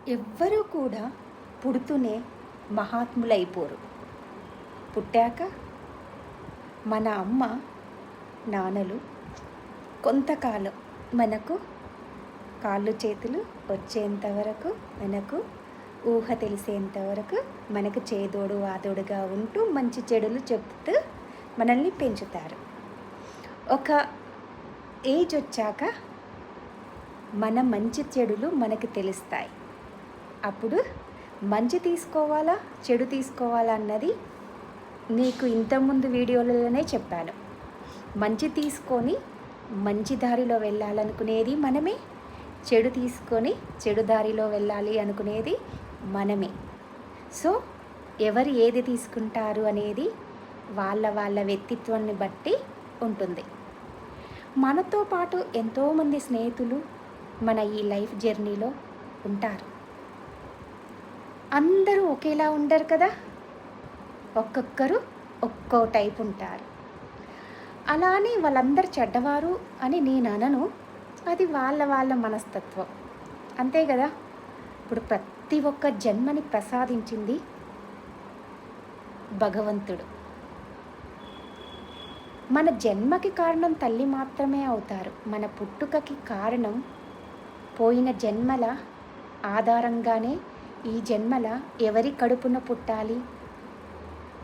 ఎవ్వరూ కూడా పుడుతూనే మహాత్ములైపోరు. పుట్టాక మన అమ్మ నాన్నలు కొంతకాలం మనకు కాళ్ళు చేతులు వచ్చేంత వరకు, మనకు ఊహ తెలిసేంత వరకు మనకు చేదోడు వాదోడుగా ఉంటూ మంచి చెడులు చెప్తూ మనల్ని పెంచుతారు. ఒక ఏజ్ వచ్చాక మన మంచి చెడులు మనకు తెలుస్తాయి. అప్పుడు మంచి తీసుకోవాలా చెడు తీసుకోవాలా అన్నది నీకు ఇంతకుముందు వీడియోలలోనే చెప్పాను. మంచి తీసుకొని మంచి దారిలో వెళ్ళాలనుకునేది మనమే, చెడు తీసుకొని చెడు దారిలో వెళ్ళాలి అనుకునేది మనమే. సో ఎవరు ఏది తీసుకుంటారు అనేది వాళ్ళ వ్యక్తిత్వాన్ని బట్టి ఉంటుంది. మనతో పాటు ఎంతోమంది స్నేహితులు మన ఈ లైఫ్ జర్నీలో ఉంటారు. అందరూ ఒకేలా ఉండరు కదా, ఒక్కొక్కరు ఒక్కో టైప్ ఉంటారు. అలా అని వాళ్ళందరూ చెడ్డవారు అని నేను అనను. అది వాళ్ళ మనస్తత్వం, అంతే కదా. ఇప్పుడు ప్రతి ఒక్క జన్మని ప్రసాదించింది భగవంతుడు. మన జన్మకి కారణం తల్లి మాత్రమే అవుతారు. మన పుట్టుకకి కారణం పోయిన జన్మల ఆధారంగానే ఈ జన్మల ఎవరి కడుపున పుట్టాలి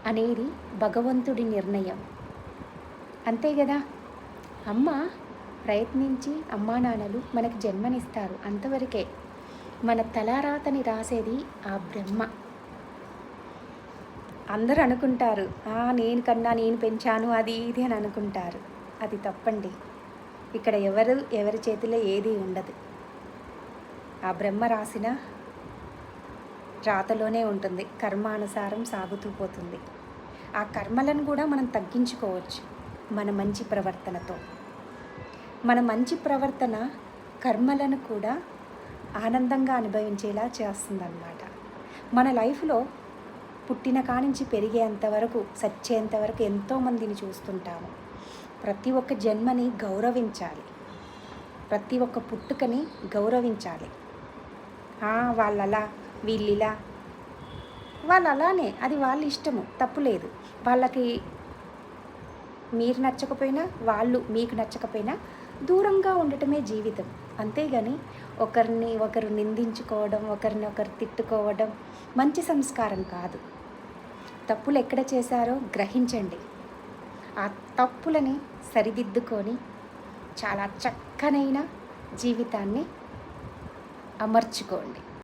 అనేది భగవంతుడి నిర్ణయం, అంతే కదా. అమ్మ ప్రయత్నించి అమ్మా నాన్నలు మనకి జన్మనిస్తారు, అంతవరకే. మన తలారాతని రాసేది ఆ బ్రహ్మ. అందరూ అనుకుంటారు నేను కన్నా నేను పెంచాను అది ఇది అని అనుకుంటారు. అది తప్పండి. ఇక్కడ ఎవరి చేతిలో ఏది ఉండదు. ఆ బ్రహ్మ రాసిన రాతలోనే ఉంటుంది. కర్మానుసారం సాగుతూ పోతుంది. ఆ కర్మలను కూడా మనం తగ్గించుకోవచ్చు మన మంచి ప్రవర్తనతో. మన మంచి ప్రవర్తన కర్మలను కూడా ఆనందంగా అనుభవించేలా చేస్తుందన్నమాట. మన లైఫ్లో పుట్టిన కానించి పెరిగేంతవరకు, సచ్చేంతవరకు ఎంతోమందిని చూస్తుంటాము. ప్రతి ఒక్క జన్మని గౌరవించాలి, ప్రతి ఒక్క పుట్టుకని గౌరవించాలి. వాళ్ళలా వీళ్ళిలా, వాళ్ళు అలానే, అది వాళ్ళ ఇష్టము, తప్పులేదు. వాళ్ళకి మీరు నచ్చకపోయినా, వాళ్ళు మీకు నచ్చకపోయినా దూరంగా ఉండటమే జీవితం, అంతేగాని ఒకరు నిందించుకోవడం, ఒకరు తిట్టుకోవడం మంచి సంస్కారం కాదు. తప్పులు ఎక్కడ చేశారో గ్రహించండి. ఆ తప్పులని సరిదిద్దుకొని చాలా చక్కనైన జీవితాన్ని అమర్చుకోండి.